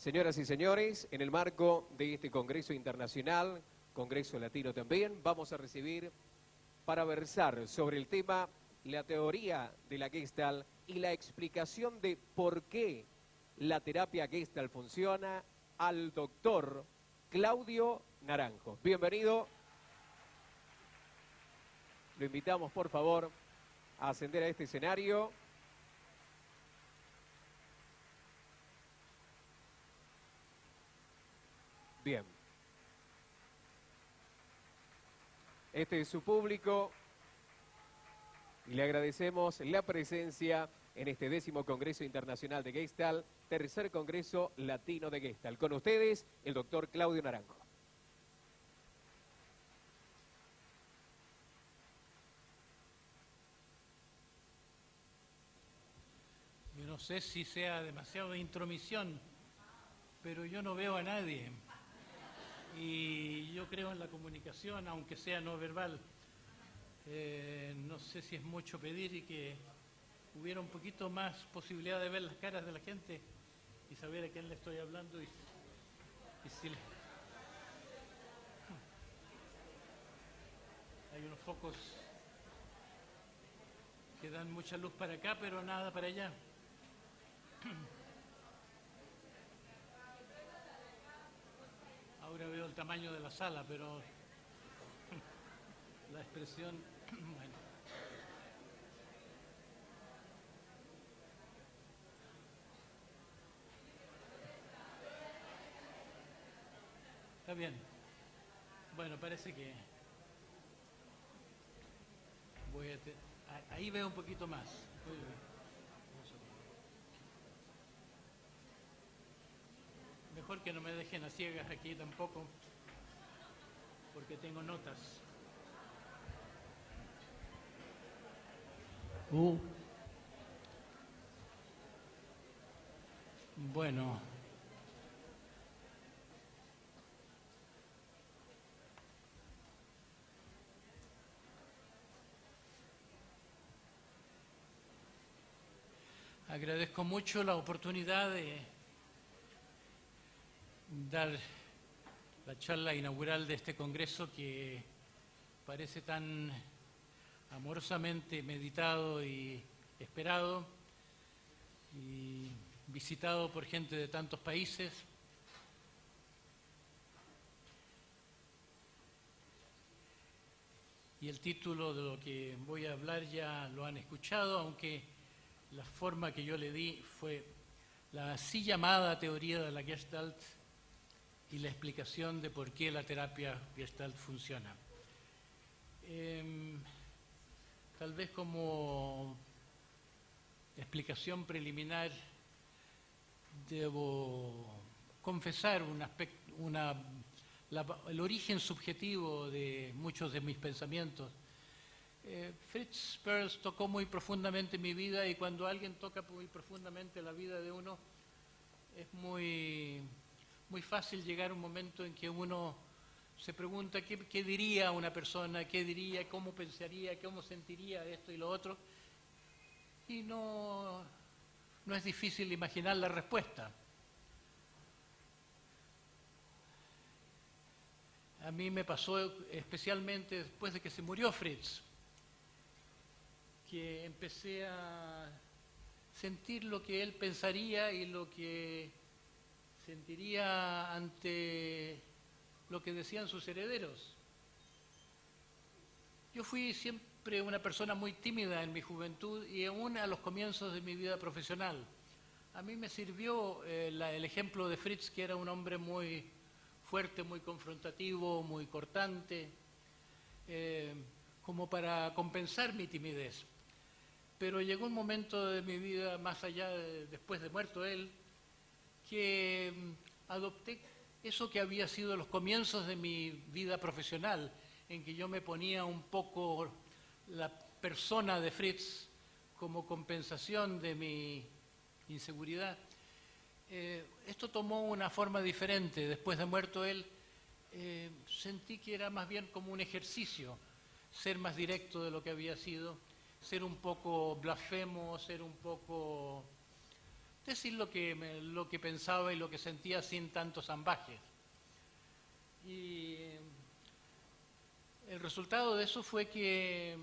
Señoras y señores, en el marco de este Congreso Internacional, Congreso Latino también, vamos a recibir para versar sobre el tema la teoría de la Gestalt y la explicación de por qué la terapia Gestalt funciona al doctor Claudio Naranjo. Bienvenido. Lo invitamos, por favor, a ascender a este escenario. Bien. Este es su público y le agradecemos la presencia en este 10º Congreso Internacional de Gestalt, tercer Congreso Latino de Gestalt. Con ustedes, el doctor Claudio Naranjo. Yo no sé si sea demasiado de intromisión, pero yo no veo a nadie. Y yo creo en la comunicación, aunque sea no verbal. No sé si es mucho pedir y que hubiera un poquito más posibilidad de ver las caras de la gente y saber a quién le estoy hablando y si hay unos focos que dan mucha luz para acá, pero nada para allá. Ahora veo el tamaño de la sala, pero la expresión, bueno. Está bien. Bueno, parece que voy a... Ahí veo un poquito más. Mejor que no me dejen a ciegas aquí tampoco, porque tengo notas. Bueno. Agradezco mucho la oportunidad de dar la charla inaugural de este congreso que parece tan amorosamente meditado y esperado y visitado por gente de tantos países. Y el título de lo que voy a hablar ya lo han escuchado, aunque la forma que yo le di fue la así llamada teoría de la Gestalt y la explicación de por qué la terapia Gestalt funciona. Tal vez como explicación preliminar debo confesar el origen subjetivo de muchos de mis pensamientos. Fritz Perls tocó muy profundamente mi vida y cuando alguien toca muy profundamente la vida de uno es muy fácil llegar a un momento en que uno se pregunta qué diría una persona, qué diría, cómo pensaría, cómo sentiría esto y lo otro, y no es difícil imaginar la respuesta. A mí me pasó especialmente después de que se murió Fritz, que empecé a sentir lo que él pensaría y lo que sentiría ante lo que decían sus herederos. Yo fui siempre una persona muy tímida en mi juventud y aún a los comienzos de mi vida profesional. A mí me sirvió el ejemplo de Fritz, que era un hombre muy fuerte, muy confrontativo, muy cortante, como para compensar mi timidez. Pero llegó un momento de mi vida, más allá después de muerto él, que adopté eso que había sido los comienzos de mi vida profesional, en que yo me ponía un poco la persona de Fritz como compensación de mi inseguridad. Esto tomó una forma diferente. Después de muerto él, sentí que era más bien como un ejercicio, ser más directo de lo que había sido, ser un poco blasfemo, ser un poco decir lo que pensaba y lo que sentía sin tantos ambajes. Y el resultado de eso fue que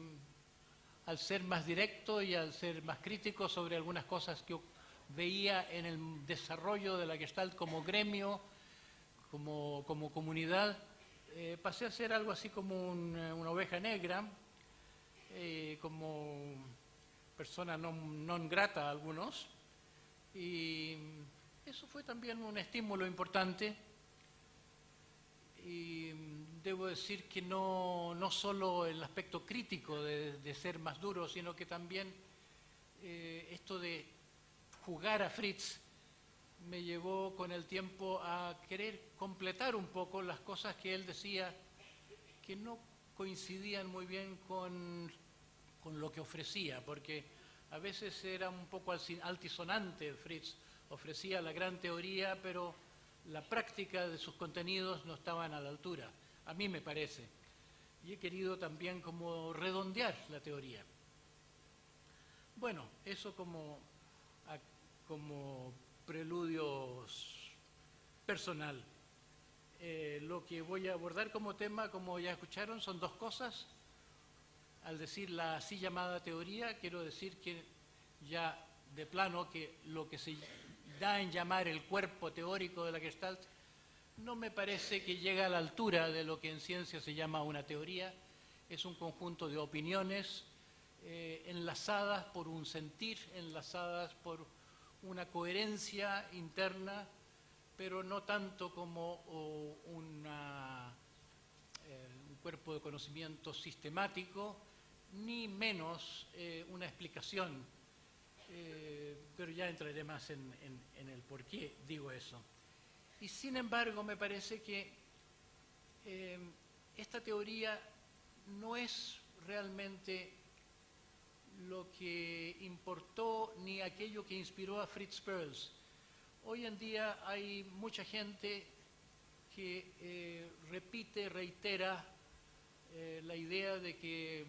al ser más directo y al ser más crítico sobre algunas cosas que veía en el desarrollo de la Gestalt como gremio, como comunidad, pasé a ser algo así como una oveja negra, como persona non grata a algunos, y eso fue también un estímulo importante. Y debo decir que no solo el aspecto crítico de ser más duro, sino que también esto de jugar a Fritz me llevó con el tiempo a querer completar un poco las cosas que él decía que no coincidían muy bien con lo que ofrecía, porque a veces era un poco altisonante Fritz, ofrecía la gran teoría, pero la práctica de sus contenidos no estaban a la altura, a mí me parece. Y he querido también como redondear la teoría. Bueno, eso como preludio personal. Lo que voy a abordar como tema, como ya escucharon, son dos cosas. Al decir la así llamada teoría, quiero decir que ya de plano que lo que se da en llamar el cuerpo teórico de la Gestalt no me parece que llegue a la altura de lo que en ciencia se llama una teoría. Es un conjunto de opiniones enlazadas por un sentir, enlazadas por una coherencia interna, pero no tanto como un cuerpo de conocimiento sistemático, ni menos una explicación, pero ya entraré más en el por qué digo eso. Y sin embargo me parece que esta teoría no es realmente lo que importó ni aquello que inspiró a Fritz Perls. Hoy en día hay mucha gente que reitera la idea de que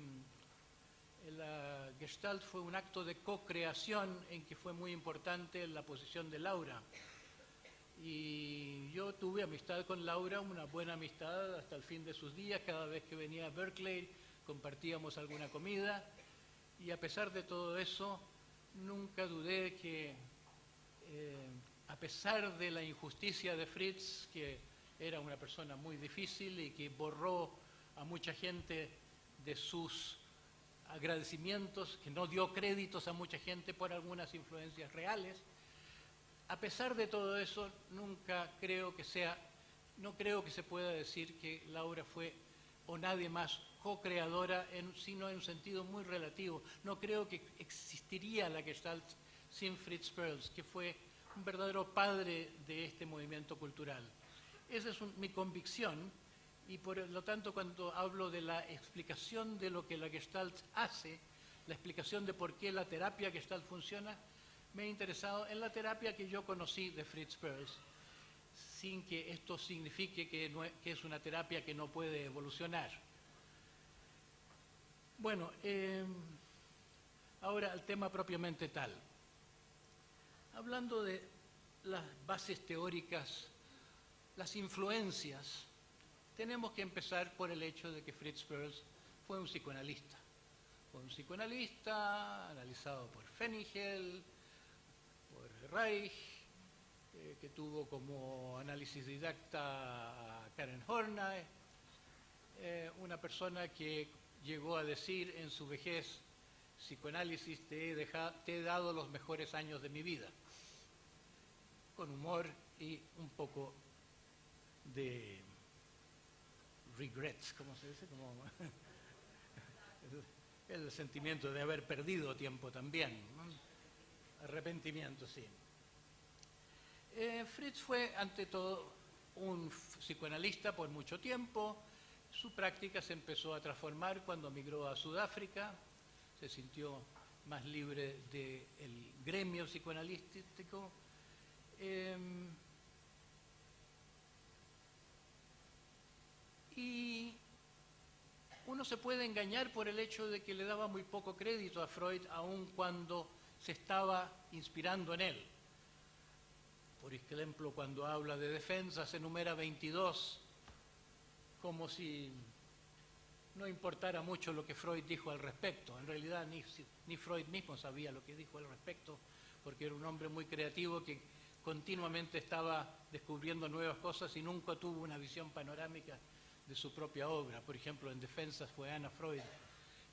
la Gestalt fue un acto de co-creación en que fue muy importante la posición de Laura. Y yo tuve amistad con Laura, una buena amistad hasta el fin de sus días. Cada vez que venía a Berkeley compartíamos alguna comida. Y a pesar de todo eso, nunca dudé que, a pesar de la injusticia de Fritz, que era una persona muy difícil y que borró a mucha gente de sus agradecimientos, que no dio créditos a mucha gente por algunas influencias reales, a pesar de todo eso, nunca creo que no creo que se pueda decir que Laura fue o nadie más co-creadora, sino en un sentido muy relativo. No creo que existiría la Gestalt sin Fritz Perls, que fue un verdadero padre de este movimiento cultural. Esa es mi convicción, y por lo tanto cuando hablo de la explicación de lo que la Gestalt hace, la explicación de por qué la terapia Gestalt funciona, me he interesado en la terapia que yo conocí de Fritz Perls, sin que esto signifique que es una terapia que no puede evolucionar. Bueno, ahora al tema propiamente tal. Hablando de las bases teóricas, las influencias, tenemos que empezar por el hecho de que Fritz Perls fue un psicoanalista. Fue un psicoanalista analizado por Fenigel, por Reich, que tuvo como análisis didacta a Karen Horney, una persona que llegó a decir en su vejez: psicoanálisis, te he dado los mejores años de mi vida, con humor y un poco de regrets, ¿cómo se dice? Como el sentimiento de haber perdido tiempo también, ¿no? Arrepentimiento, sí. Fritz fue, ante todo, un psicoanalista por mucho tiempo. Su práctica se empezó a transformar cuando migró a Sudáfrica, se sintió más libre del gremio psicoanalítico. Y uno se puede engañar por el hecho de que le daba muy poco crédito a Freud, aun cuando se estaba inspirando en él. Por ejemplo, cuando habla de defensas, enumera 22, como si no importara mucho lo que Freud dijo al respecto. En realidad ni Freud mismo sabía lo que dijo al respecto, porque era un hombre muy creativo que continuamente estaba descubriendo nuevas cosas y nunca tuvo una visión panorámica de su propia obra. Por ejemplo, en Defensas fue Anna Freud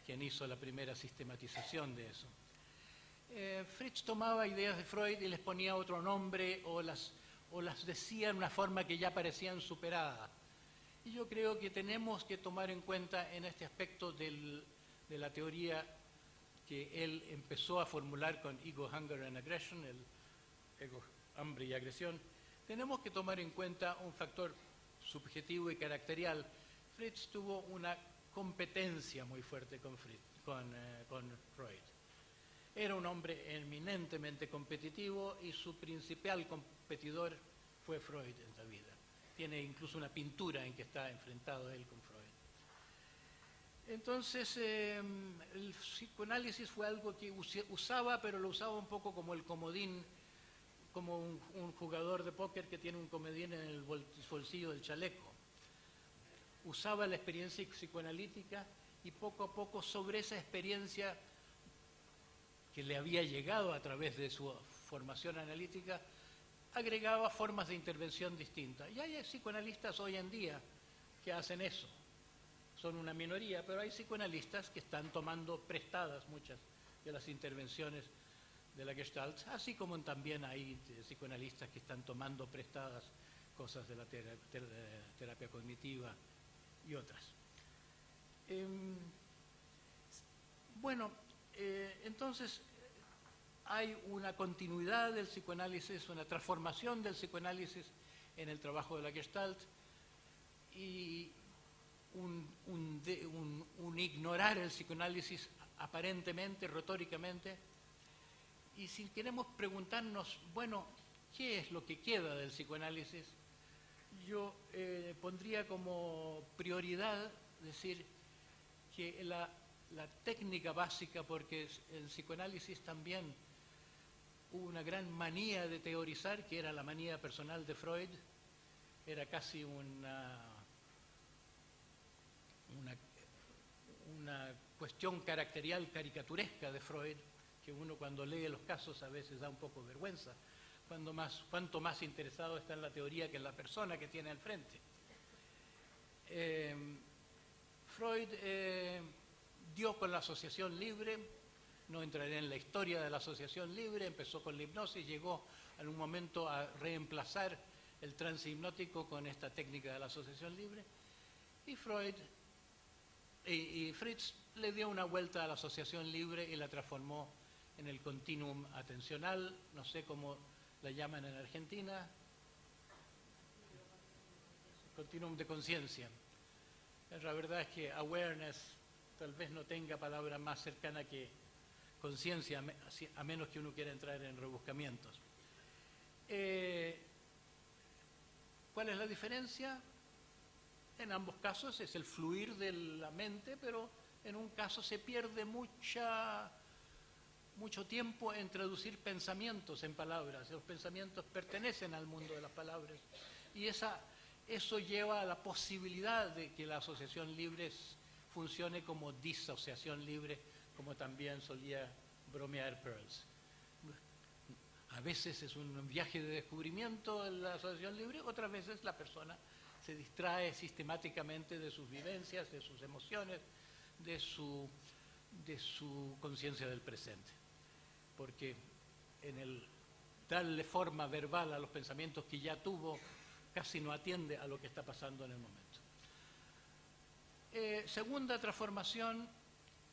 quien hizo la primera sistematización de eso. Fritz tomaba ideas de Freud y les ponía otro nombre o las decía en una forma que ya parecían superadas. Y yo creo que tenemos que tomar en cuenta en este aspecto de la teoría que él empezó a formular con Ego, Hunger and Aggression, el ego, hambre y agresión, tenemos que tomar en cuenta un factor subjetivo y caracterial. Fritz tuvo una competencia muy fuerte con Freud. Era un hombre eminentemente competitivo y su principal competidor fue Freud en la vida. Tiene incluso una pintura en que está enfrentado él con Freud. Entonces, el psicoanálisis fue algo que usaba, pero lo usaba un poco como el comodín, como un jugador de póker que tiene un comodín en el bolsillo del chaleco. Usaba la experiencia psicoanalítica y poco a poco sobre esa experiencia que le había llegado a través de su formación analítica, agregaba formas de intervención distintas. Y hay psicoanalistas hoy en día que hacen eso. Son una minoría, pero hay psicoanalistas que están tomando prestadas muchas de las intervenciones de la Gestalt, así como también hay psicoanalistas que están tomando prestadas cosas de la terapia cognitiva y otras. Entonces hay una continuidad del psicoanálisis, una transformación del psicoanálisis en el trabajo de la Gestalt y un ignorar el psicoanálisis aparentemente, retóricamente. Y si queremos preguntarnos, bueno, ¿qué es lo que queda del psicoanálisis? Yo pondría como prioridad decir que la técnica básica, porque el psicoanálisis también hubo una gran manía de teorizar, que era la manía personal de Freud, era casi una cuestión caracterial caricaturesca de Freud, que uno cuando lee los casos a veces da un poco de vergüenza, cuanto más interesado está en la teoría que en la persona que tiene al frente. Freud dio con la asociación libre, no entraré en la historia de la asociación libre, empezó con la hipnosis, llegó en un momento a reemplazar el trance hipnótico con esta técnica de la asociación libre, y Fritz le dio una vuelta a la asociación libre y la transformó en el continuum atencional, no sé cómo la llaman en Argentina, continuum de conciencia. La verdad es que awareness tal vez no tenga palabra más cercana que conciencia, a menos que uno quiera entrar en rebuscamientos. ¿Cuál es la diferencia? En ambos casos es el fluir de la mente, pero en un caso se pierde mucho tiempo en traducir pensamientos en palabras. Los pensamientos pertenecen al mundo de las palabras y eso lleva a la posibilidad de que la asociación libre funcione como disociación libre, como también solía bromear Peirce. A veces es un viaje de descubrimiento en la asociación libre, otras veces la persona se distrae sistemáticamente de sus vivencias, de sus emociones, de su conciencia del presente. Porque en el darle forma verbal a los pensamientos que ya tuvo, casi no atiende a lo que está pasando en el momento. Segunda transformación,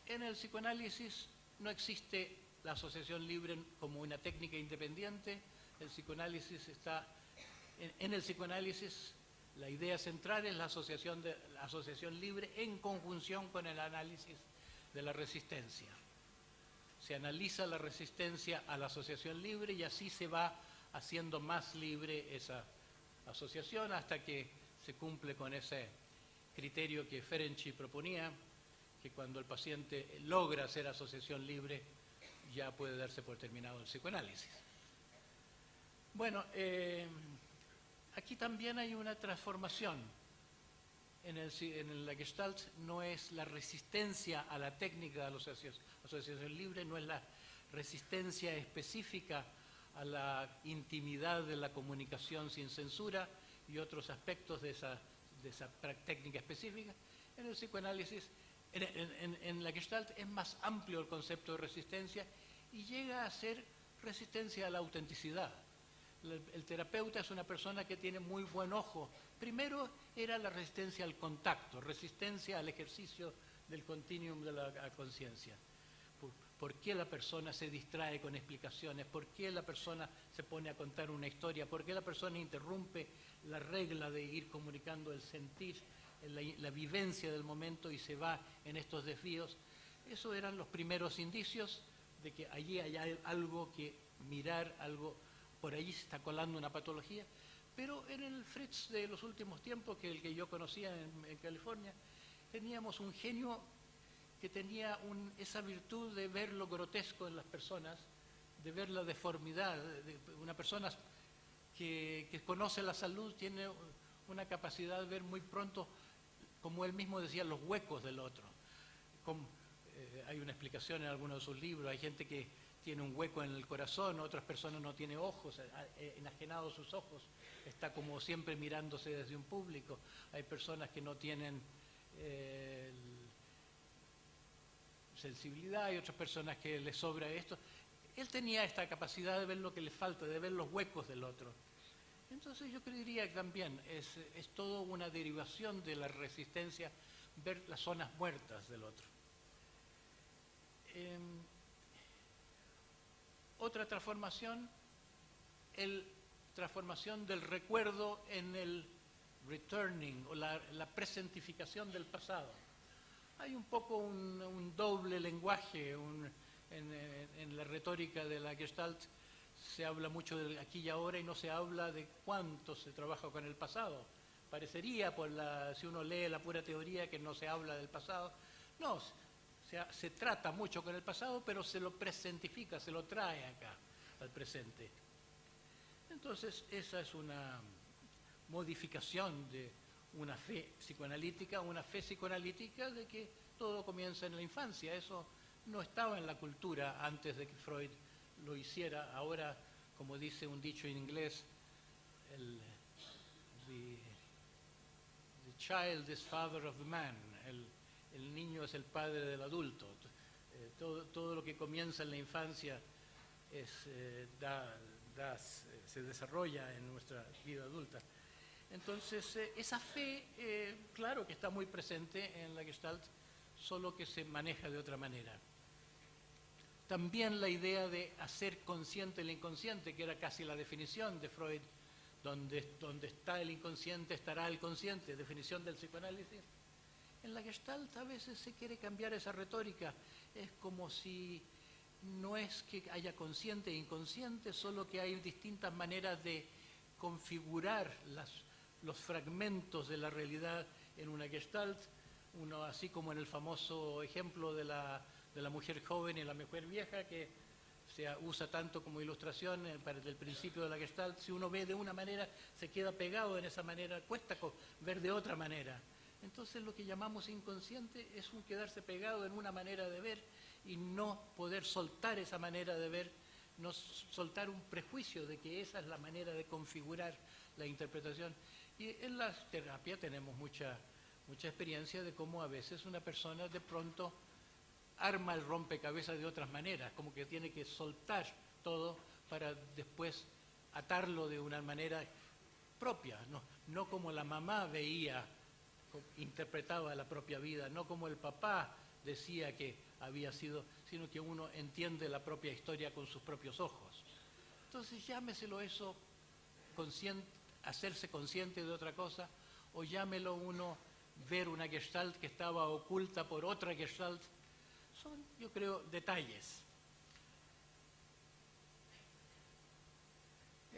en el psicoanálisis no existe la asociación libre como una técnica independiente. El psicoanálisis en el psicoanálisis la idea central es la asociación libre en conjunción con el análisis de la resistencia. Se analiza la resistencia a la asociación libre y así se va haciendo más libre esa asociación hasta que se cumple con ese criterio que Ferenczi proponía, que cuando el paciente logra hacer asociación libre ya puede darse por terminado el psicoanálisis. Bueno, aquí también hay una transformación. En la Gestalt no es la resistencia a la técnica de la asociación libre, no es la resistencia específica a la intimidad de la comunicación sin censura y otros aspectos de esa técnica específica. En el psicoanálisis, en la Gestalt es más amplio el concepto de resistencia y llega a ser resistencia a la autenticidad. El terapeuta es una persona que tiene muy buen ojo. Primero era la resistencia al contacto, resistencia al ejercicio del continuum de la conciencia. ¿Por qué la persona se distrae con explicaciones? ¿Por qué la persona se pone a contar una historia? ¿Por qué la persona interrumpe la regla de ir comunicando el sentir, la vivencia del momento y se va en estos desvíos? Esos eran los primeros indicios de que allí hay algo que mirar, algo por allí se está colando una patología. Pero en el Fritz de los últimos tiempos, el que yo conocía en California, teníamos un genio que tenía esa virtud de ver lo grotesco en las personas, de ver la deformidad. Una persona que conoce la salud tiene una capacidad de ver muy pronto, como él mismo decía, los huecos del otro. Hay una explicación en algunos de sus libros, hay gente que tiene un hueco en el corazón, otras personas no tienen ojos, enajenados sus ojos, está como siempre mirándose desde un público. Hay personas que no tienen sensibilidad, hay otras personas que les sobra esto. Él tenía esta capacidad de ver lo que le falta, de ver los huecos del otro. Entonces yo creería que también es todo una derivación de la resistencia, ver las zonas muertas del otro. Otra transformación, transformación del recuerdo en el returning o la presentificación del pasado. Hay un poco un doble lenguaje en la retórica de la Gestalt. Se habla mucho del aquí y ahora y no se habla de cuánto se trabaja con el pasado. Parecería, si uno lee la pura teoría, que no se habla del pasado. No, se trata mucho con el pasado, pero se lo presentifica, se lo trae acá, al presente. Entonces, esa es una modificación de una fe psicoanalítica de que todo comienza en la infancia. Eso no estaba en la cultura antes de que Freud lo hiciera. Ahora, como dice un dicho en inglés, the child is father of the man. El niño es el padre del adulto. Todo lo que comienza en la infancia se desarrolla en nuestra vida adulta. Entonces, esa fe, claro que está muy presente en la Gestalt, solo que se maneja de otra manera. También la idea de hacer consciente el inconsciente, que era casi la definición de Freud, donde está el inconsciente, estará el consciente, definición del psicoanálisis. En la Gestalt a veces se quiere cambiar esa retórica. Es como si no es que haya consciente e inconsciente, solo que hay distintas maneras de configurar los fragmentos de la realidad en una Gestalt. Uno, así como en el famoso ejemplo de la mujer joven y la mujer vieja, que se usa tanto como ilustración para el principio de la Gestalt. Si uno ve de una manera, se queda pegado en esa manera, cuesta ver de otra manera. Entonces lo que llamamos inconsciente es un quedarse pegado en una manera de ver y no poder soltar esa manera de ver, no soltar un prejuicio de que esa es la manera de configurar la interpretación. Y en la terapia tenemos mucha experiencia de cómo a veces una persona de pronto arma el rompecabezas de otras maneras, como que tiene que soltar todo para después atarlo de una manera propia, no como la mamá interpretaba la propia vida, no como el papá decía que había sido, sino que uno entiende la propia historia con sus propios ojos. Entonces llámeselo eso, hacerse consciente de otra cosa, o llámelo uno ver una Gestalt que estaba oculta por otra Gestalt. Son, yo creo, detalles.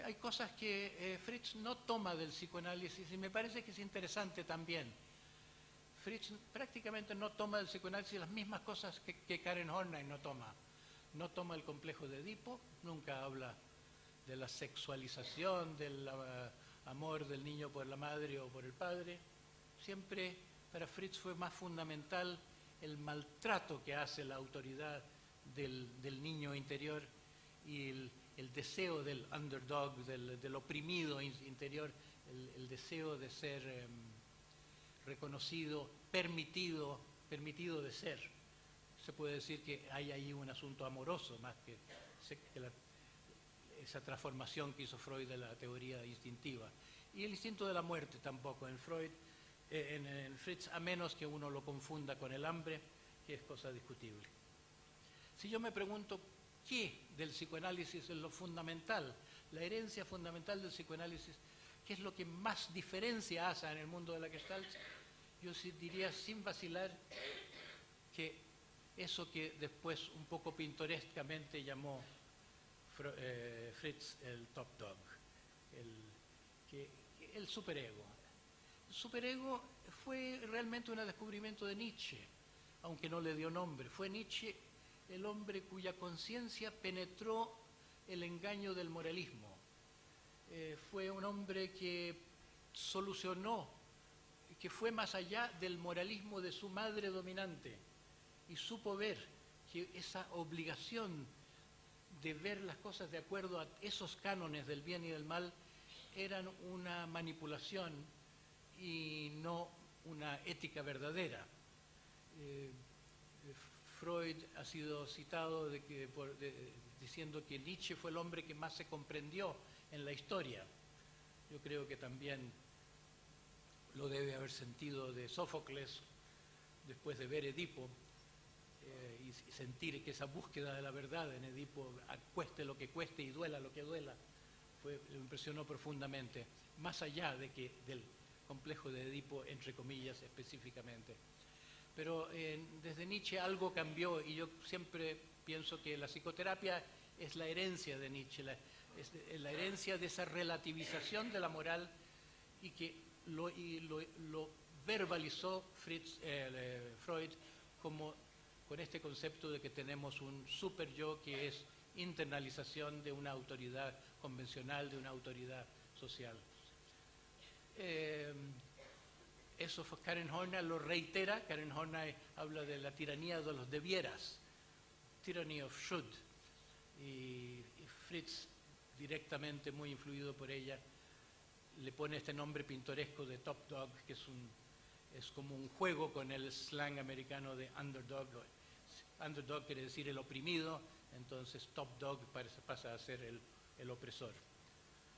Hay cosas que Fritz no toma del psicoanálisis y me parece que es interesante también. Fritz prácticamente no toma del psicoanálisis las mismas cosas que Karen Horney no toma. No toma el complejo de Edipo, nunca habla de la sexualización, del amor del niño por la madre o por el padre. Siempre para Fritz fue más fundamental el maltrato que hace la autoridad del niño interior y el deseo del underdog, del oprimido interior, el deseo de ser reconocido, permitido de ser. Se puede decir que hay ahí un asunto amoroso más que esa transformación que hizo Freud de la teoría instintiva. Y el instinto de la muerte tampoco en Freud, en Fritz, a menos que uno lo confunda con el hambre, que es cosa discutible. Si yo me pregunto qué del psicoanálisis es lo fundamental, la herencia fundamental del psicoanálisis, qué es lo que más diferencia hace en el mundo de la Gestalt, yo sí diría sin vacilar que eso que después un poco pintorescamente llamó Fritz el top dog, el superego. El superego fue realmente un descubrimiento de Nietzsche, aunque no le dio nombre. Fue Nietzsche el hombre cuya conciencia penetró el engaño del moralismo. Fue un hombre que solucionó, que fue más allá del moralismo de su madre dominante y supo ver que esa obligación de ver las cosas de acuerdo a esos cánones del bien y del mal eran una manipulación y no una ética verdadera. Freud ha sido citado diciendo que Nietzsche fue el hombre que más se comprendió en la historia. Yo creo que también lo debe haber sentido de Sófocles después de ver Edipo y sentir que esa búsqueda de la verdad en Edipo, cueste lo que cueste y duela lo que duela, lo impresionó profundamente, más allá del complejo de Edipo, entre comillas, específicamente. Pero desde Nietzsche algo cambió y yo siempre pienso que la psicoterapia es la herencia de Nietzsche, es la herencia de esa relativización de la moral y que lo verbalizó Freud con este concepto de que tenemos un super yo que es internalización de una autoridad convencional, de una autoridad social. Eso fue Karen Horney, lo reitera. Karen Horney habla de la tiranía de los debieras, tyranny of should, y Fritz, directamente muy influido por ella, le pone este nombre pintoresco de top dog, que es como un juego con el slang americano de underdog. Underdog quiere decir el oprimido, entonces top dog pasa a ser el opresor.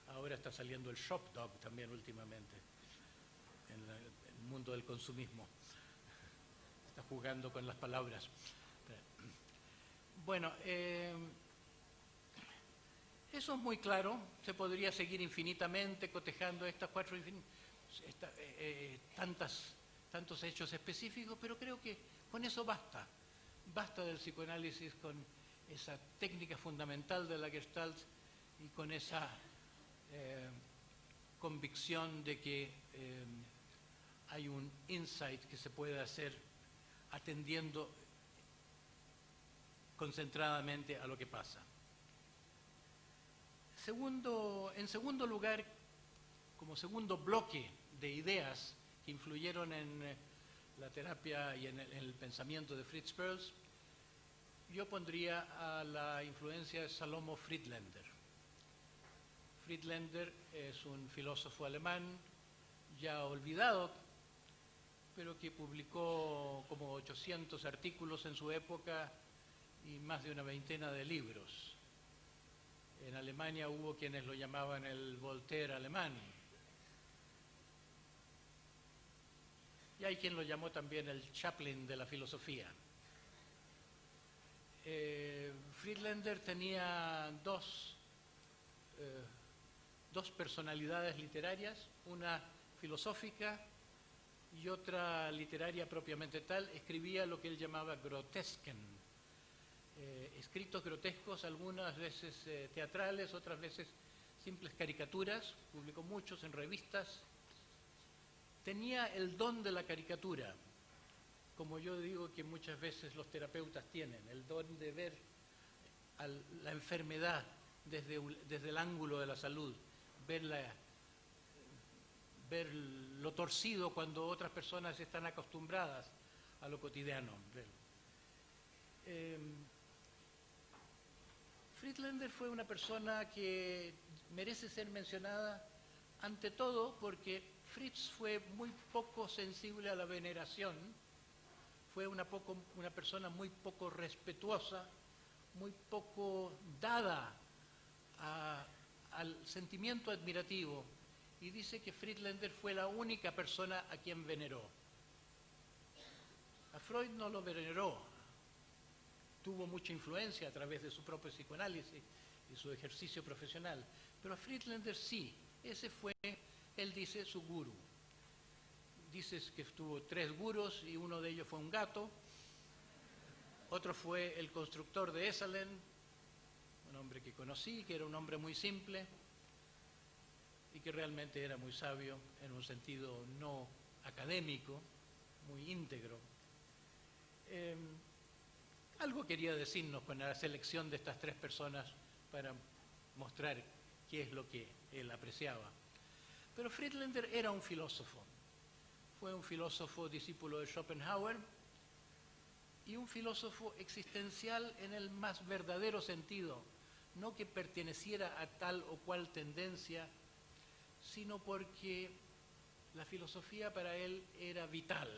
Ahora está saliendo el shop dog también últimamente en el mundo del consumismo. Está jugando con las palabras. Bueno, eso es muy claro. Se podría seguir infinitamente cotejando estas tantos hechos específicos, pero creo que con eso basta. Basta del psicoanálisis con esa técnica fundamental de la Gestalt y con esa convicción de que hay un insight que se puede hacer atendiendo concentradamente a lo que pasa. En segundo lugar, como segundo bloque de ideas que influyeron en la terapia y en el pensamiento de Fritz Perls, yo pondría a la influencia de Salomo Friedländer. Friedländer es un filósofo alemán ya olvidado, pero que publicó como 800 artículos en su época y más de una veintena de libros. En Alemania hubo quienes lo llamaban el Voltaire alemán. Y hay quien lo llamó también el Chaplin de la filosofía. Friedländer tenía dos personalidades literarias, una filosófica y otra literaria propiamente tal. Escribía lo que él llamaba grotesken, escritos grotescos, algunas veces teatrales, otras veces simples caricaturas. Publicó muchos en revistas. Tenía el don de la caricatura, como yo digo que muchas veces los terapeutas tienen, el don de ver la enfermedad desde el ángulo de la salud, ver lo torcido cuando otras personas están acostumbradas a lo cotidiano. Friedlander fue una persona que merece ser mencionada ante todo porque Fritz fue muy poco sensible a la veneración, fue una persona muy poco respetuosa, muy poco dada al sentimiento admirativo, y dice que Friedlander fue la única persona a quien veneró. A Freud no lo veneró, tuvo mucha influencia a través de su propio psicoanálisis y su ejercicio profesional, pero a Friedlander sí, ese fue, él dice, su gurú. Dice que tuvo 3 gurús y uno de ellos fue un gato, otro fue el constructor de Esalen, un hombre que conocí, que era un hombre muy simple y que realmente era muy sabio en un sentido no académico, muy íntegro. Algo quería decirnos con la selección de estas 3 personas para mostrar qué es lo que él apreciaba. Pero Friedlander era un filósofo. Fue un filósofo discípulo de Schopenhauer y un filósofo existencial en el más verdadero sentido, no que perteneciera a tal o cual tendencia, sino porque la filosofía para él era vital.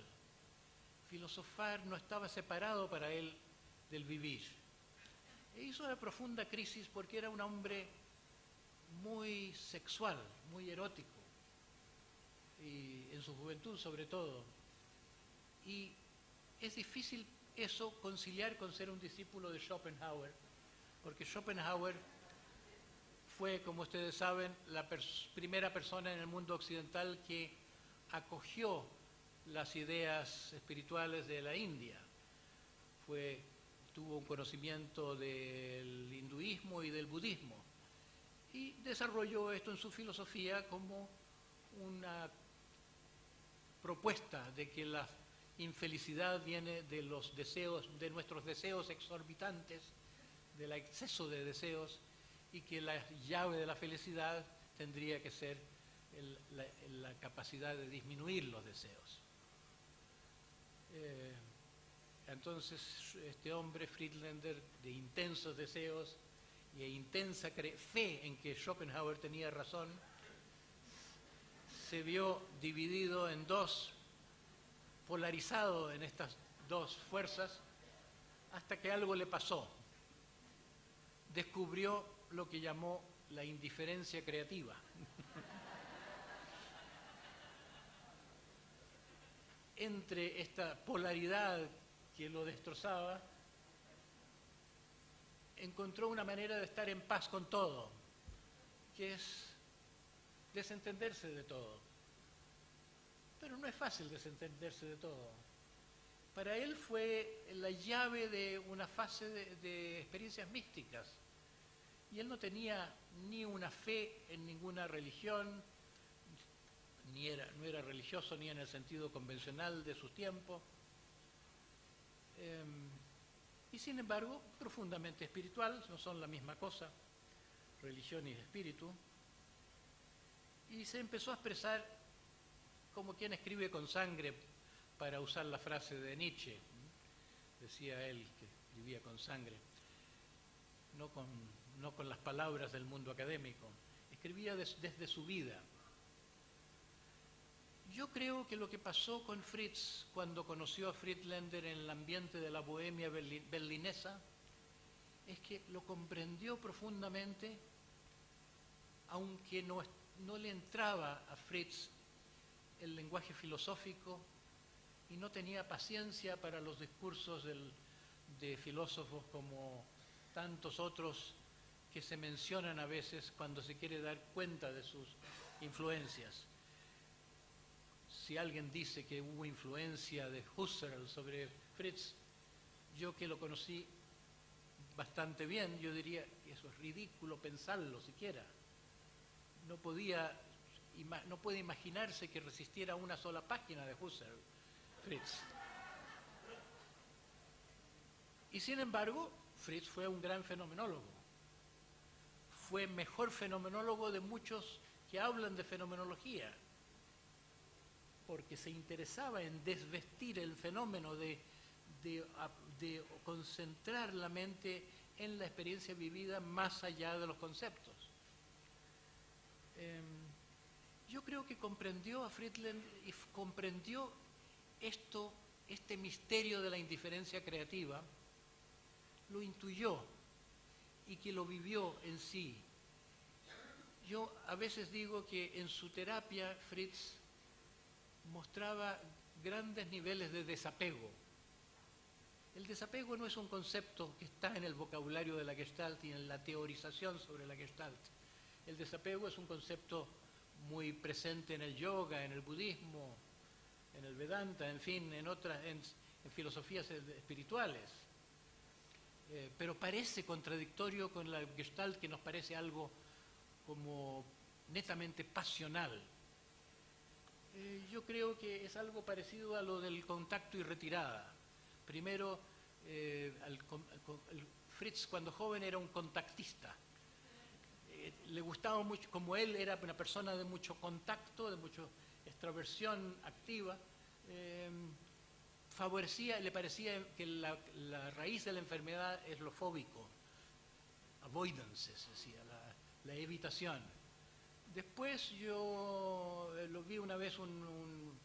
Filosofar no estaba separado para él del vivir. E hizo una profunda crisis porque era un hombre muy sexual, muy erótico, y en su juventud sobre todo. Y es difícil eso conciliar con ser un discípulo de Schopenhauer, porque Schopenhauer fue, como ustedes saben, la primera persona en el mundo occidental que acogió las ideas espirituales de la India. Tuvo un conocimiento del hinduismo y del budismo y desarrolló esto en su filosofía como una propuesta de que la infelicidad viene de los deseos, de nuestros deseos exorbitantes, del exceso de deseos, y que la llave de la felicidad tendría que ser la capacidad de disminuir los deseos. Entonces, este hombre, Friedlander, de intensos deseos y de intensa fe en que Schopenhauer tenía razón, se vio dividido en 2, polarizado en estas 2 fuerzas, hasta que algo le pasó. Descubrió lo que llamó la indiferencia creativa. Entre esta polaridad que lo destrozaba, encontró una manera de estar en paz con todo, que es desentenderse de todo. Pero no es fácil desentenderse de todo. Para él fue la llave de una fase de experiencias místicas. Y él no tenía ni una fe en ninguna religión, no era religioso ni en el sentido convencional de sus tiempos. Y sin embargo, profundamente espiritual, no son la misma cosa, religión y espíritu. Y se empezó a expresar como quien escribe con sangre, para usar la frase de Nietzsche. Decía él que escribía con sangre, no con las palabras del mundo académico, escribía desde su vida. Yo creo que lo que pasó con Fritz cuando conoció a Friedlander en el ambiente de la bohemia berlinesa es que lo comprendió profundamente, aunque no le entraba a Fritz el lenguaje filosófico y no tenía paciencia para los discursos de filósofos como tantos otros que se mencionan a veces cuando se quiere dar cuenta de sus influencias. Si alguien dice que hubo influencia de Husserl sobre Fritz, yo que lo conocí bastante bien, yo diría que eso es ridículo pensarlo siquiera. No puede imaginarse que resistiera una sola página de Husserl, Fritz. Y sin embargo, Fritz fue un gran fenomenólogo. fue mejor fenomenólogo de muchos que hablan de fenomenología, porque se interesaba en desvestir el fenómeno, de concentrar la mente en la experiencia vivida más allá de los conceptos. Yo creo que comprendió a Friedland y comprendió este misterio de la indiferencia creativa, lo intuyó y que lo vivió en sí. Yo a veces digo que en su terapia Fritz mostraba grandes niveles de desapego. El desapego no es un concepto que está en el vocabulario de la Gestalt y en la teorización sobre la Gestalt. El desapego es un concepto muy presente en el yoga, en el budismo, en el Vedanta, en fin, en filosofías espirituales. Pero parece contradictorio con la Gestalt, que nos parece algo como netamente pasional. Yo creo que es algo parecido a lo del contacto y retirada. Primero, Fritz cuando joven era un contactista. Le gustaba mucho, como él era una persona de mucho contacto, de mucha extroversión activa, le parecía que la raíz de la enfermedad es lo fóbico, avoidance, se decía, la evitación. Después yo lo vi una vez un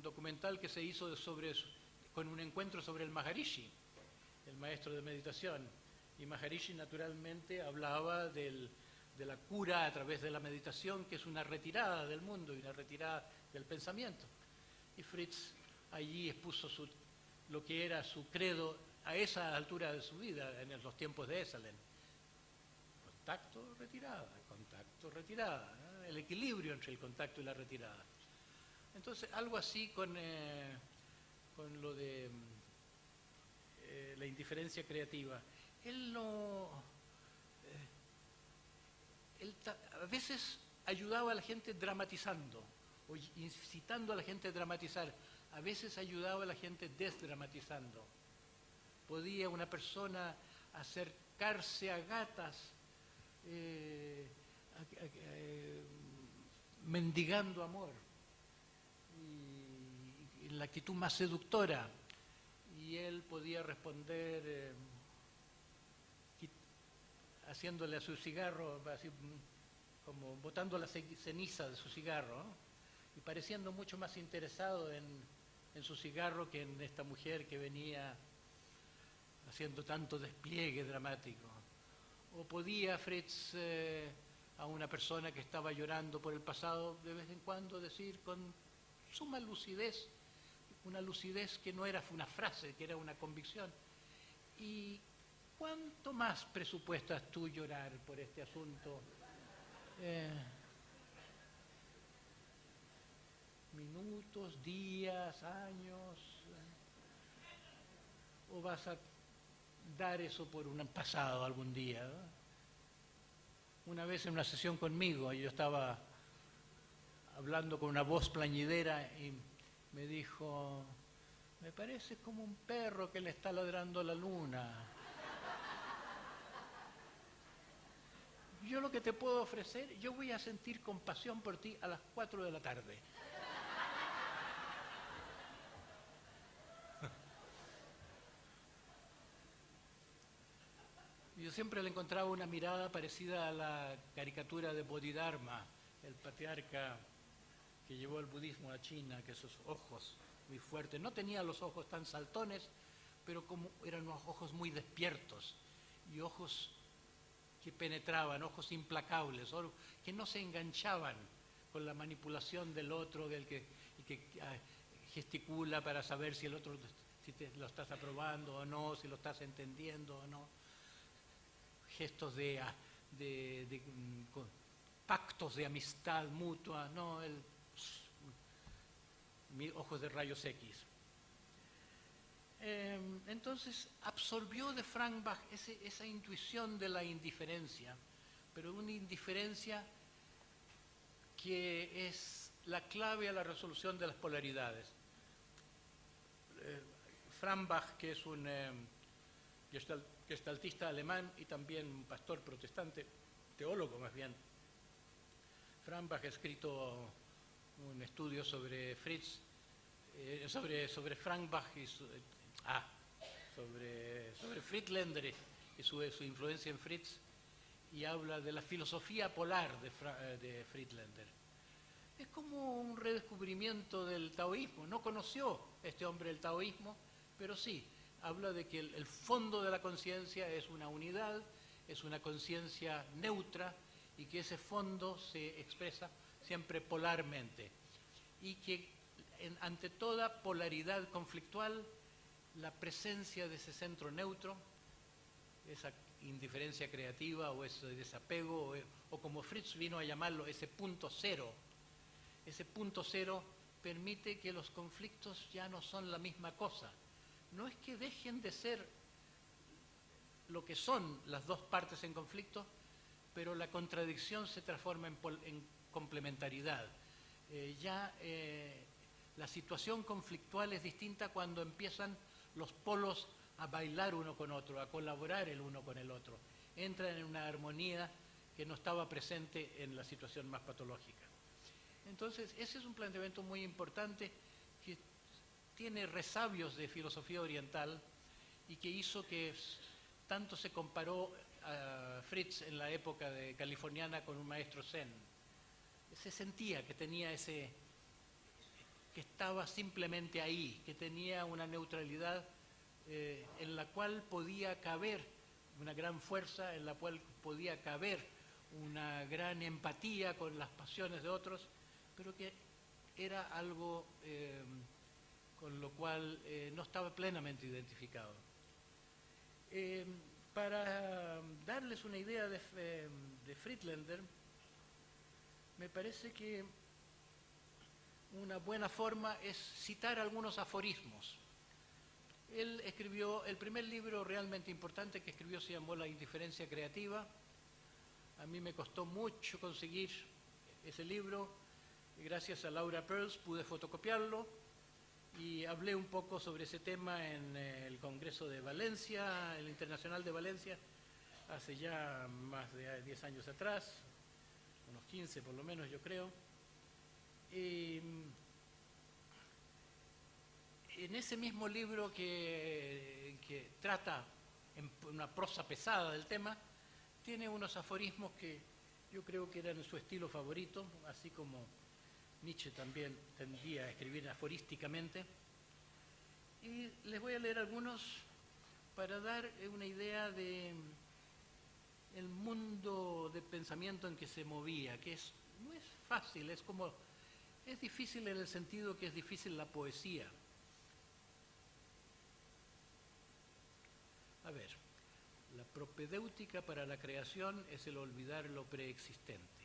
documental que se hizo con un encuentro sobre el Maharishi, el maestro de meditación. Y Maharishi naturalmente hablaba de la cura a través de la meditación, que es una retirada del mundo y una retirada del pensamiento. Y Fritz allí expuso lo que era su credo a esa altura de su vida, en los tiempos de Esalen. Contacto, retirada, ¿eh? El equilibrio entre el contacto y la retirada. Entonces, algo así con lo de la indiferencia creativa. Él a veces ayudaba a la gente dramatizando, o incitando a la gente a dramatizar. A veces ayudaba a la gente desdramatizando. Podía una persona acercarse a gatas mendigando amor, y en la actitud más seductora, y él podía responder haciéndole a su cigarro, así como botando la ceniza de su cigarro, ¿no? Y pareciendo mucho más interesado en su cigarro que en esta mujer que venía haciendo tanto despliegue dramático. O podía Fritz a una persona que estaba llorando por el pasado de vez en cuando decir con suma lucidez, una lucidez que no era una frase, que era una convicción: ¿y cuánto más presupuestas tú llorar por este asunto? Minutos, días, años, ¿o vas a dar eso por un pasado algún día, ¿no? Una vez en una sesión conmigo, yo estaba hablando con una voz plañidera y me dijo: me parece como un perro que le está ladrando a la luna. Yo lo que te puedo ofrecer, yo voy a sentir compasión por ti a las 4 de la tarde. Yo siempre le encontraba una mirada parecida a la caricatura de Bodhidharma, el patriarca que llevó el budismo a China, que esos ojos muy fuertes. No tenía los ojos tan saltones, pero como eran unos ojos muy despiertos y ojos que penetraban, ojos implacables, que no se enganchaban con la manipulación del otro, que gesticula para saber si el otro, si lo estás aprobando o no, si lo estás entendiendo o no. Gestos de pactos de amistad mutua, no, ojos de rayos X. Entonces absorbió de Frank Bach esa intuición de la indiferencia, pero una indiferencia que es la clave a la resolución de las polaridades. Frank Bach, que es un gestaltista alemán y también un pastor protestante, teólogo más bien. Frambach ha escrito un estudio sobre Fritz, sobre Frambach y sobre Friedländer y su influencia en Fritz, y habla de la filosofía polar de Friedländer. Es como un redescubrimiento del taoísmo. No conoció este hombre el taoísmo, pero sí, habla de que el fondo de la conciencia es una unidad, es una conciencia neutra, y que ese fondo se expresa siempre polarmente. Y que ante toda polaridad conflictual, la presencia de ese centro neutro, esa indiferencia creativa o ese desapego, o como Fritz vino a llamarlo, ese punto cero permite que los conflictos ya no son la misma cosa. No es que dejen de ser lo que son las dos partes en conflicto, pero la contradicción se transforma en complementariedad. La situación conflictual es distinta cuando empiezan los polos a bailar uno con otro, a colaborar el uno con el otro. Entran en una armonía que no estaba presente en la situación más patológica. Entonces, ese es un planteamiento muy importante que tiene resabios de filosofía oriental y que hizo que tanto se comparó a Fritz en la época californiana con un maestro zen. Se sentía que tenía que estaba simplemente ahí, que tenía una neutralidad en la cual podía caber una gran fuerza, en la cual podía caber una gran empatía con las pasiones de otros, pero que era algo con lo cual no estaba plenamente identificado. Para darles una idea de Friedländer, me parece que una buena forma es citar algunos aforismos. Él escribió, el primer libro realmente importante que escribió se llamó La indiferencia creativa. A mí me costó mucho conseguir ese libro. Gracias a Laura Pearls pude fotocopiarlo y hablé un poco sobre ese tema en el Congreso de Valencia, el Internacional de Valencia, hace ya más de 10 años atrás, unos 15 por lo menos yo creo. Y en ese mismo libro que trata en una prosa pesada del tema, tiene unos aforismos que yo creo que eran su estilo favorito, así como Nietzsche también tendía a escribir aforísticamente. Y les voy a leer algunos para dar una idea de el mundo de pensamiento en que se movía, que no es fácil, es difícil en el sentido que es difícil la poesía. A ver, la propedéutica para la creación es el olvidar lo preexistente.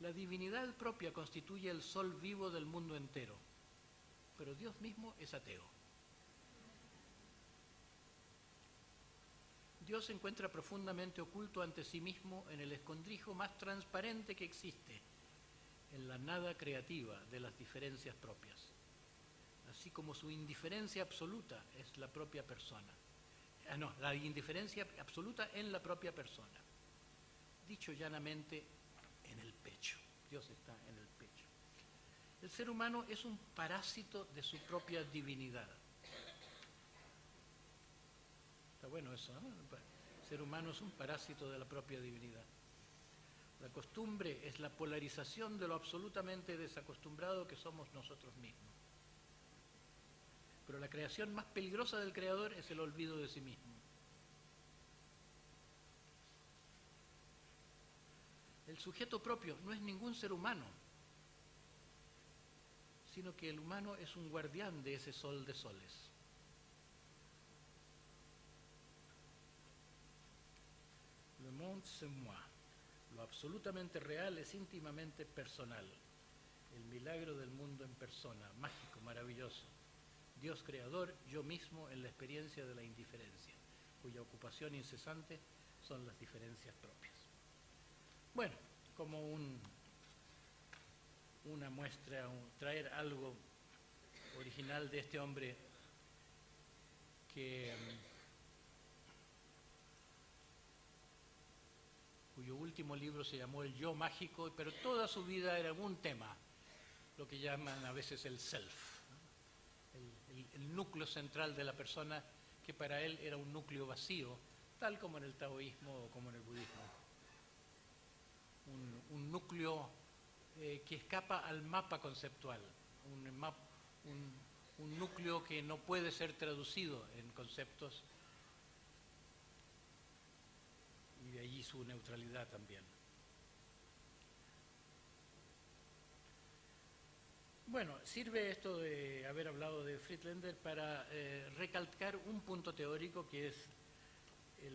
La divinidad propia constituye el sol vivo del mundo entero, pero Dios mismo es ateo. Dios se encuentra profundamente oculto ante sí mismo en el escondrijo más transparente que existe, en la nada creativa de las diferencias propias, así como su indiferencia absoluta es la propia persona. La indiferencia absoluta en la propia persona. Dicho llanamente, en el pecho. Dios está en el pecho. El ser humano es un parásito de su propia divinidad. Está bueno eso, ¿no? El ser humano es un parásito de la propia divinidad. La costumbre es la polarización de lo absolutamente desacostumbrado que somos nosotros mismos. Pero la creación más peligrosa del Creador es el olvido de sí mismo. El sujeto propio no es ningún ser humano, sino que el humano es un guardián de ese sol de soles. Le monde c'est moi. Lo absolutamente real es íntimamente personal. El milagro del mundo en persona, mágico, maravilloso. Dios creador, yo mismo en la experiencia de la indiferencia, cuya ocupación incesante son las diferencias propias. Bueno, como una muestra, traer algo original de este hombre que cuyo último libro se llamó El Yo Mágico, pero toda su vida era un tema, lo que llaman a veces el self, el núcleo central de la persona, que para él era un núcleo vacío, tal como en el taoísmo o como en el budismo. Un núcleo que escapa al mapa conceptual, un núcleo que no puede ser traducido en conceptos, y de allí su neutralidad también. Bueno, sirve esto de haber hablado de Friedlander para recalcar un punto teórico que es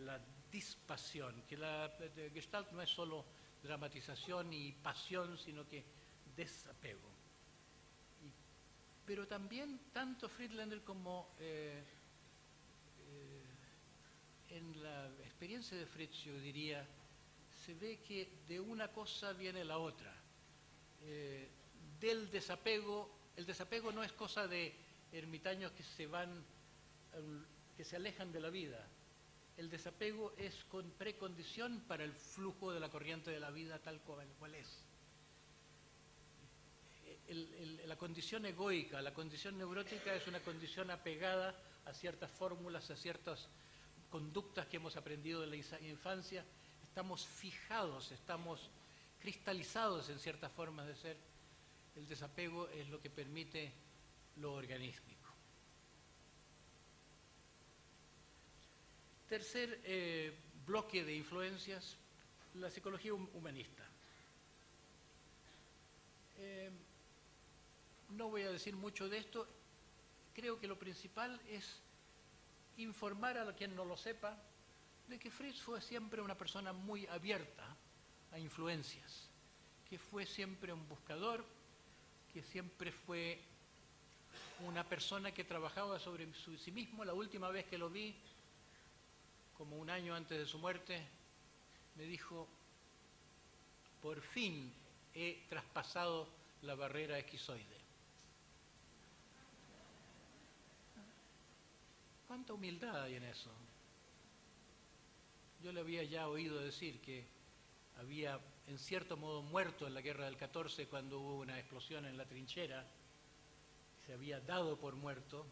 la dispasión, que la Gestalt no es solo dramatización y pasión, sino que desapego. Pero también tanto Friedlander como en la experiencia de Fritz, yo diría, se ve que de una cosa viene la otra. Del desapego, el desapego no es cosa de ermitaños que se van, que se alejan de la vida. El desapego es precondición para el flujo de la corriente de la vida tal cual es. La condición egoica, la condición neurótica es una condición apegada a ciertas fórmulas, a ciertas conductas que hemos aprendido de la infancia. Estamos fijados, estamos cristalizados en ciertas formas de ser. El desapego es lo que permite lo organísmico. Tercer bloque de influencias, la psicología humanista. No voy a decir mucho de esto, creo que lo principal es informar a quien no lo sepa de que Fritz fue siempre una persona muy abierta a influencias, que fue siempre un buscador, que siempre fue una persona que trabajaba sobre sí mismo. La última vez que lo vi, como un año antes de su muerte, me dijo: por fin he traspasado la barrera esquizoide. ¿Cuánta humildad hay en eso? Yo le había ya oído decir que había en cierto modo muerto en la guerra del 14 cuando hubo una explosión en la trinchera, se había dado por muerto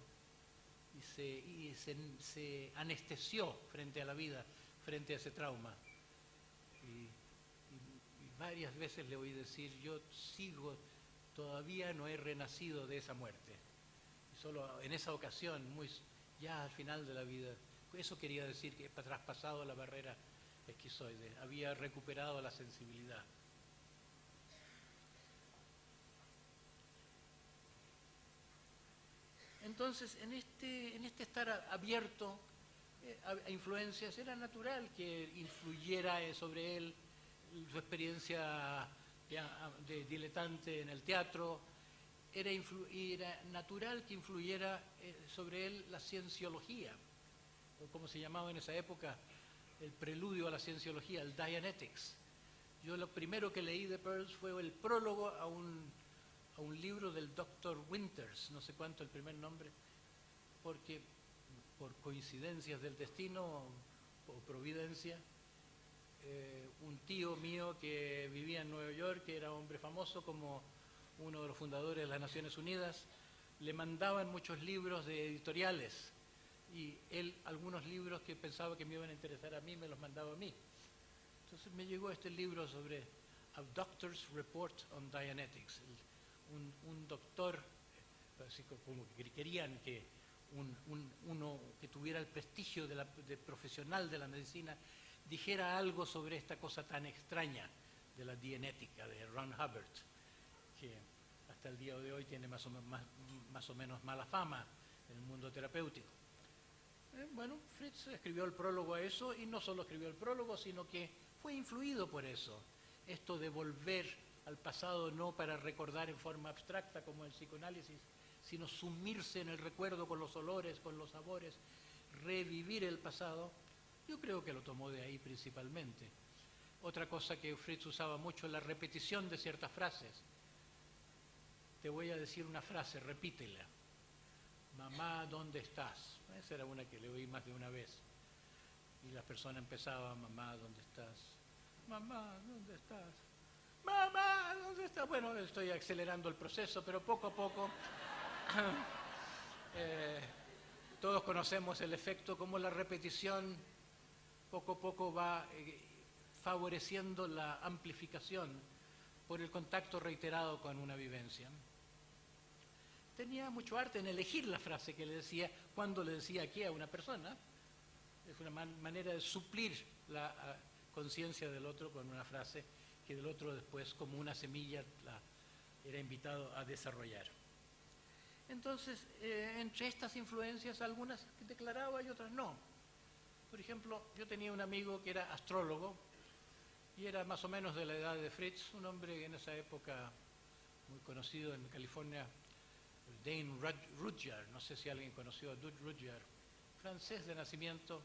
y se anestesió frente a la vida, frente a ese trauma. Y varias veces le oí decir: yo todavía no he renacido de esa muerte. Y solo en esa ocasión, ya al final de la vida, eso quería decir que he traspasado la barrera esquizoide, había recuperado la sensibilidad. Entonces, en este estar abierto a influencias, era natural que influyera sobre él su experiencia de diletante en el teatro, era natural que influyera sobre él la cienciología, o como se llamaba en esa época, el preludio a la cienciología, el Dianetics. Yo lo primero que leí de Peirce fue el prólogo a un libro del Dr. Winters, no sé cuánto el primer nombre, porque por coincidencias del destino o providencia, un tío mío que vivía en Nueva York, que era hombre famoso como uno de los fundadores de las Naciones Unidas, le mandaban muchos libros de editoriales, y él algunos libros que pensaba que me iban a interesar a mí, me los mandaba a mí. Entonces me llegó este libro sobre A Doctor's Report on Dianetics. Un doctor, así como que querían que uno que tuviera el prestigio de profesional de la medicina dijera algo sobre esta cosa tan extraña de la dienética de Ron Hubbard, que hasta el día de hoy tiene más o menos mala fama en el mundo terapéutico. Bueno, Fritz escribió el prólogo a eso, y no solo escribió el prólogo, sino que fue influido por eso. Esto de volver al pasado no para recordar en forma abstracta como el psicoanálisis, sino sumirse en el recuerdo con los olores, con los sabores, revivir el pasado. Yo creo que lo tomó de ahí principalmente. Otra cosa que Fritz usaba mucho es la repetición de ciertas frases. Te voy a decir una frase, repítela. Mamá, ¿dónde estás? Esa era una que le oí más de una vez. Y la persona empezaba: mamá, ¿dónde estás? mamá, ¿dónde estás? Mamá, ¿dónde estás? Bueno, estoy acelerando el proceso, pero poco a poco todos conocemos el efecto, como la repetición poco a poco va favoreciendo la amplificación por el contacto reiterado con una vivencia. Tenía mucho arte en elegir la frase que le decía, cuando le decía qué a una persona. Es una manera de suplir la conciencia del otro con una frase que del otro después, como una semilla, era invitado a desarrollar. Entonces, entre estas influencias, algunas declaraba y otras no. Por ejemplo, yo tenía un amigo que era astrólogo y era más o menos de la edad de Fritz, un hombre en esa época muy conocido en California, Dane Rudhyar, no sé si alguien conoció a Dane Rudhyar, francés de nacimiento,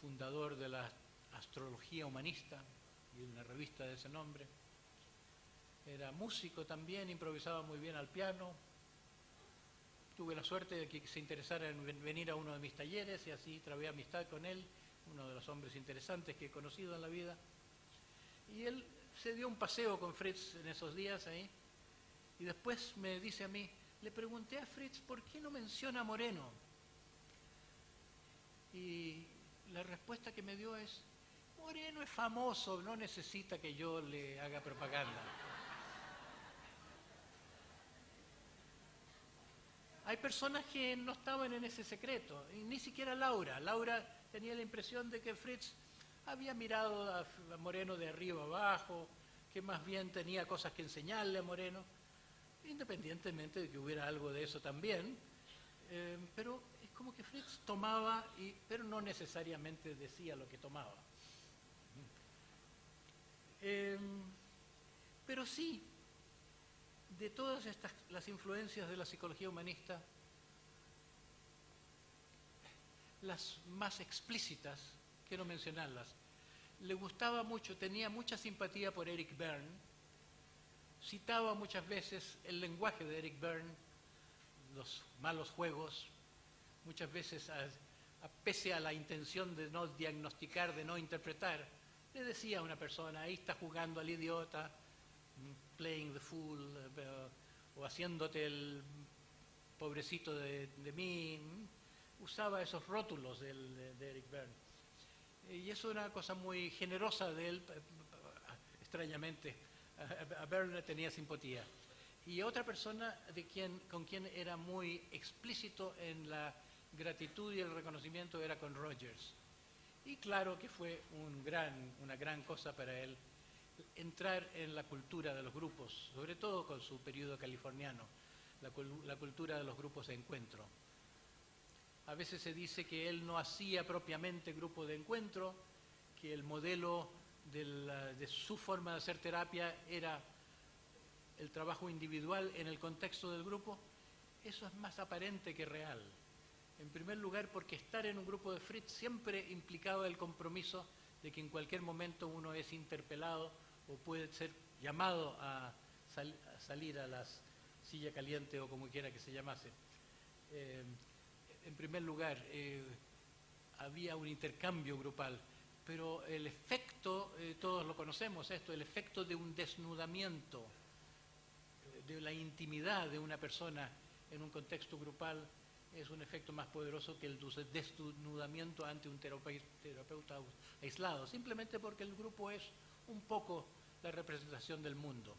fundador de la astrología humanista y de una revista de ese nombre. Era músico también, improvisaba muy bien al piano. Tuve la suerte de que se interesara en venir a uno de mis talleres y así trabé amistad con él, uno de los hombres interesantes que he conocido en la vida. Y él se dio un paseo con Fritz en esos días ahí. Y después me dice a mí, le pregunté a Fritz, ¿por qué no menciona a Moreno? Y la respuesta que me dio es, Moreno es famoso, no necesita que yo le haga propaganda. Hay personas que no estaban en ese secreto, y ni siquiera Laura. Laura tenía la impresión de que Fritz había mirado a Moreno de arriba abajo, que más bien tenía cosas que enseñarle a Moreno, independientemente de que hubiera algo de eso también, pero es como que Fritz tomaba, pero no necesariamente decía lo que tomaba. Pero sí, de todas las influencias de la psicología humanista, las más explícitas, quiero mencionarlas, le gustaba mucho, tenía mucha simpatía por Eric Berne, citaba muchas veces el lenguaje de Eric Berne, los malos juegos, muchas veces pese a la intención de no diagnosticar, de no interpretar, le decía a una persona, ahí está jugando al idiota, playing the fool, o haciéndote el pobrecito de mí. Usaba esos rótulos de Eric Berne. Y eso era una cosa muy generosa de él, extrañamente. A Berne tenía simpatía. Y otra persona con quien era muy explícito en la gratitud y el reconocimiento era con Rogers. Y claro que fue una gran cosa para él entrar en la cultura de los grupos, sobre todo con su periodo californiano, la cultura de los grupos de encuentro. A veces se dice que él no hacía propiamente grupo de encuentro, que el modelo de su forma de hacer terapia era el trabajo individual en el contexto del grupo. Eso es más aparente que real. En primer lugar, porque estar en un grupo de Fritz siempre implicaba el compromiso de que en cualquier momento uno es interpelado o puede ser llamado a salir a la silla caliente o como quiera que se llamase. En primer lugar, había un intercambio grupal, pero el efecto, todos lo conocemos esto, el efecto de un desnudamiento, de la intimidad de una persona en un contexto grupal, es un efecto más poderoso que el desnudamiento ante un terapeuta aislado, simplemente porque el grupo es un poco la representación del mundo.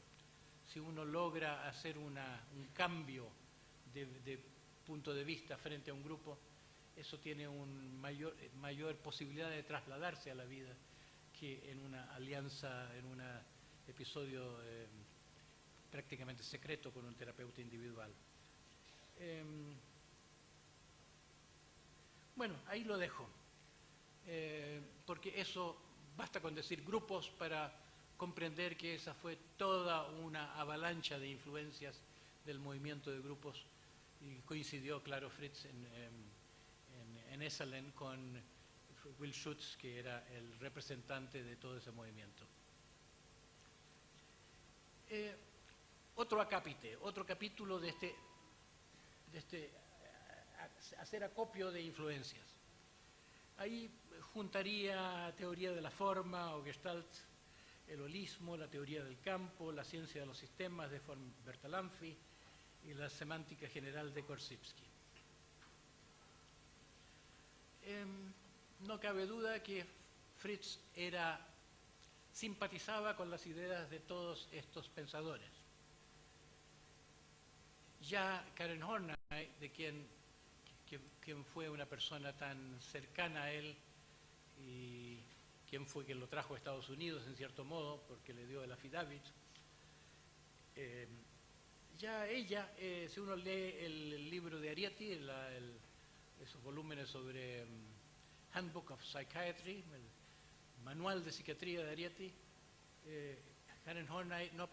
Si uno logra hacer un cambio de punto de vista frente a un grupo, eso tiene mayor posibilidad de trasladarse a la vida que en una alianza, en un episodio prácticamente secreto con un terapeuta individual. Bueno, ahí lo dejo, porque eso basta con decir grupos para comprender que esa fue toda una avalancha de influencias del movimiento de grupos y coincidió, claro, Fritz en Esalen con Will Schutz, que era el representante de todo ese movimiento. Otro acápite, otro capítulo de este hacer acopio de influencias. ahí juntaría teoría de la forma o Gestalt, el holismo, la teoría del campo, la ciencia de los sistemas de von Bertalanffy y la semántica general de Korzybski. No cabe duda que Fritz simpatizaba con las ideas de todos estos pensadores. Ya Karen Horney, de quien fue una persona tan cercana a él y quien fue quien lo trajo a Estados Unidos en cierto modo, porque le dio el affidavit, ya ella, si uno lee el libro de Arrietty, esos volúmenes sobre Handbook of Psychiatry, el manual de psiquiatría de Arrietty, Karen Horney no aparece